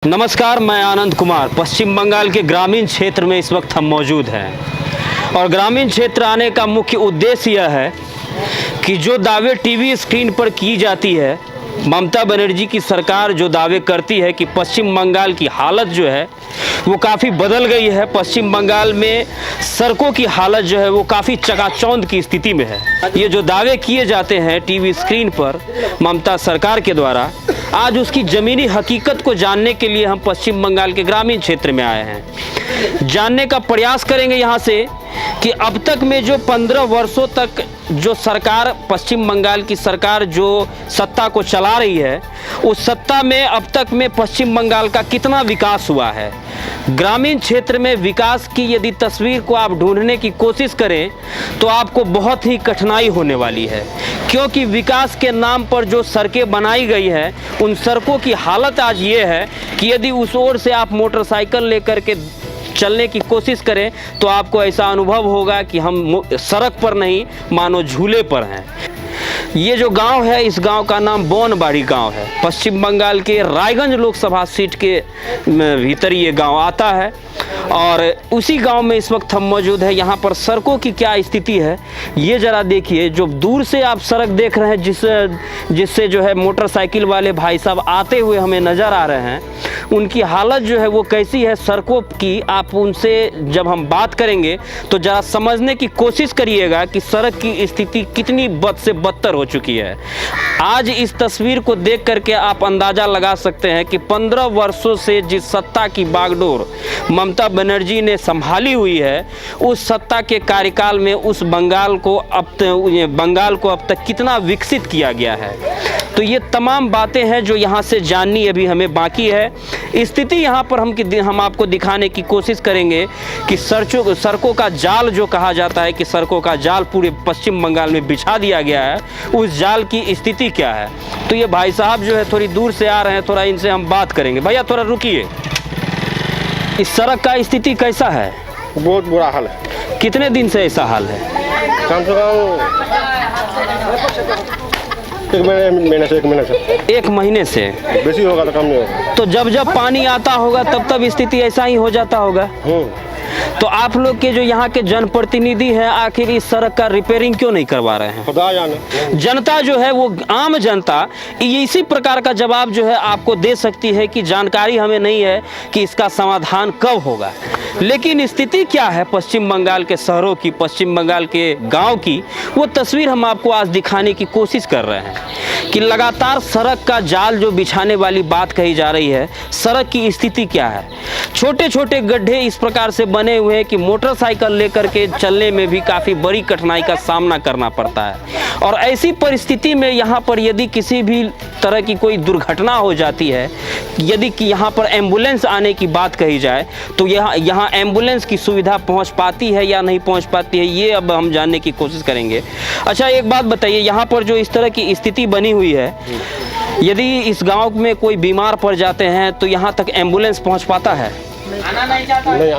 नमस्कार, मैं आनंद कुमार। पश्चिम बंगाल के ग्रामीण क्षेत्र में इस वक्त हम मौजूद हैं और ग्रामीण क्षेत्र आने का मुख्य उद्देश्य यह है कि जो दावे टीवी स्क्रीन पर की जाती है, ममता बनर्जी की सरकार जो दावे करती है कि पश्चिम बंगाल की हालत जो है वो काफ़ी बदल गई है। पश्चिम बंगाल में सड़कों की हालत जो है वो काफ़ी चकाचौंध की स्थिति में है। ये जो दावे किए जाते हैं टीवी स्क्रीन पर ममता सरकार के द्वारा, आज उसकी ज़मीनी हकीकत को जानने के लिए हम पश्चिम बंगाल के ग्रामीण क्षेत्र में आए हैं। जानने का प्रयास करेंगे यहाँ से कि अब तक में जो 15 वर्षों तक जो सरकार, पश्चिम बंगाल की सरकार जो सत्ता को चला रही है, उस सत्ता में अब तक में पश्चिम बंगाल का कितना विकास हुआ है। ग्रामीण क्षेत्र में विकास की यदि तस्वीर को आप ढूंढने की कोशिश करें तो आपको बहुत ही कठिनाई होने वाली है, क्योंकि विकास के नाम पर जो सड़कें बनाई गई है, उन सड़कों की हालत आज ये है कि यदि उस ओर से आप मोटरसाइकिल लेकर के चलने की कोशिश करें तो आपको ऐसा अनुभव होगा कि हम सड़क पर नहीं मानो झूले पर हैं। ये जो गांव है, इस गांव का नाम बोनबाड़ी गांव है। पश्चिम बंगाल के रायगंज लोकसभा सीट के भीतर ये गांव आता है और उसी गांव में इस वक्त हम मौजूद हैं। यहाँ पर सड़कों की क्या स्थिति है ये ज़रा देखिए। जो दूर से आप सड़क देख रहे हैं, जिससे जो है मोटरसाइकिल वाले भाई साहब आते हुए हमें नज़र आ रहे हैं, उनकी हालत जो है वो कैसी है सड़कों की, आप उनसे जब हम बात करेंगे तो ज़रा समझने की कोशिश करिएगा कि सड़क की स्थिति कितनी बद से बदतर हो चुकी है। आज इस तस्वीर को देख करके आप अंदाज़ा लगा सकते हैं कि 15 वर्षों से जिस सत्ता की बागडोर ममता बनर्जी ने संभाली हुई है, उस सत्ता के कार्यकाल में उस बंगाल को अब तक कितना विकसित किया गया है। तो ये तमाम बातें हैं जो यहाँ से जाननी अभी हमें बाकी है। स्थिति यहाँ पर हम आपको दिखाने की कोशिश करेंगे कि सड़कों का जाल जो कहा जाता है कि सड़कों का जाल पूरे पश्चिम बंगाल में बिछा दिया गया है, उस जाल की स्थिति क्या है। तो ये भाई साहब जो है थोड़ी दूर से आ रहे हैं, थोड़ा इनसे हम बात करेंगे। भैया थोड़ा रुकिए, इस सड़क का स्थिति कैसा है? बहुत बुरा हाल है। कितने दिन से ऐसा हाल है? कम से कम एक महीने से बेसी होगा तो कम नहीं होगा। तो जब पानी आता होगा तब स्थिति ऐसा ही हो जाता होगा। तो आप लोग के जो यहाँ के जनप्रतिनिधि हैं, आखिर इस सड़क का रिपेयरिंग क्यों नहीं करवा रहे हैं? खुदा जाने। जनता जो है वो, आम जनता इसी प्रकार का जवाब जो है आपको दे सकती है कि जानकारी हमें नहीं है कि इसका समाधान कब होगा। लेकिन स्थिति क्या है पश्चिम बंगाल के शहरों की, पश्चिम बंगाल के गांव की, वो तस्वीर हम आपको आज दिखाने की कोशिश कर रहे हैं कि लगातार सड़क का जाल जो बिछाने वाली बात कही जा रही है, सड़क की स्थिति क्या है। छोटे छोटे गड्ढे इस प्रकार से बने हुए हैं कि मोटरसाइकिल लेकर के चलने में भी काफ़ी बड़ी कठिनाई का सामना करना पड़ता है। और ऐसी परिस्थिति में यहाँ पर यदि किसी भी तरह की कोई दुर्घटना हो जाती है, यदि कि यहाँ पर एम्बुलेंस आने की बात कही जाए तो यहाँ एम्बुलेंस की सुविधा पहुँच पाती है या नहीं पहुँच पाती है, ये अब हम जानने की कोशिश करेंगे। अच्छा, एक बात बताइए, यहाँ पर जो इस तरह की स्थिति बनी हुई है, यदि इस गांव में कोई बीमार पड़ जाते हैं तो यहाँ तक एम्बुलेंस पहुँच पाता है? आना नहीं चाहता। नहीं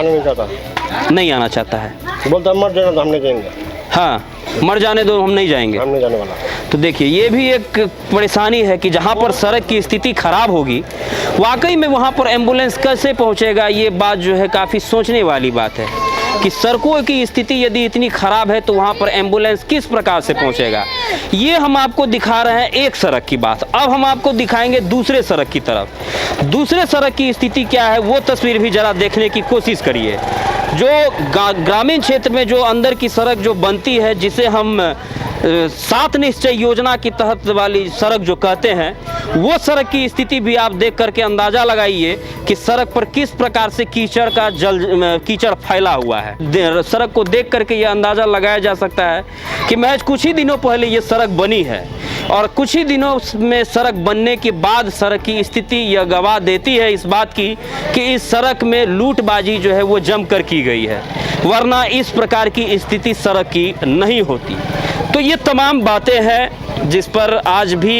आना चाहता है। बोलता मर जाना तो हम नहीं जाएंगे। हाँ, मर जाने दो, हम नहीं जाएंगे। हम नहीं जाने वाला। तो देखिए, ये भी एक परेशानी है कि जहाँ पर सड़क की स्थिति खराब होगी, वाकई में वहाँ पर एम्बुलेंस कैसे पहुँचेगा। ये बात जो है काफ़ी सोचने वाली बात है कि सड़कों की स्थिति यदि इतनी खराब है तो वहाँ पर एम्बुलेंस किस प्रकार से पहुँचेगा। ये हम आपको दिखा रहे हैं एक सड़क की बात। अब हम आपको दिखाएंगे दूसरे सड़क की तरफ। दूसरे सड़क की स्थिति क्या है वो तस्वीर भी ज़रा देखने की कोशिश करिए। जो ग्रामीण क्षेत्र में जो अंदर की सड़क जो बनती है, जिसे हम 7 निश्चय योजना के तहत वाली सड़क जो कहते हैं, वो सड़क की स्थिति भी आप देख करके अंदाज़ा लगाइए कि सड़क पर किस प्रकार से कीचड़ फैला हुआ है। सड़क को देख करके ये अंदाज़ा लगाया जा सकता है कि महज कुछ ही दिनों पहले ये सड़क बनी है और कुछ ही दिनों में सड़क बनने के बाद सड़क की स्थिति यह गवाह देती है इस बात की कि इस सड़क में लूटबाजी जो है वो जमकर की गई है, वरना इस प्रकार की स्थिति सड़क की नहीं होती। तो ये तमाम बातें हैं जिस पर आज भी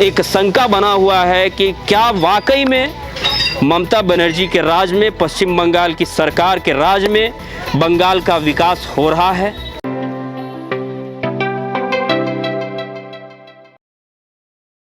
एक शंका बना हुआ है कि क्या वाकई में ममता बनर्जी के राज में, पश्चिम बंगाल की सरकार के राज में बंगाल का विकास हो रहा है।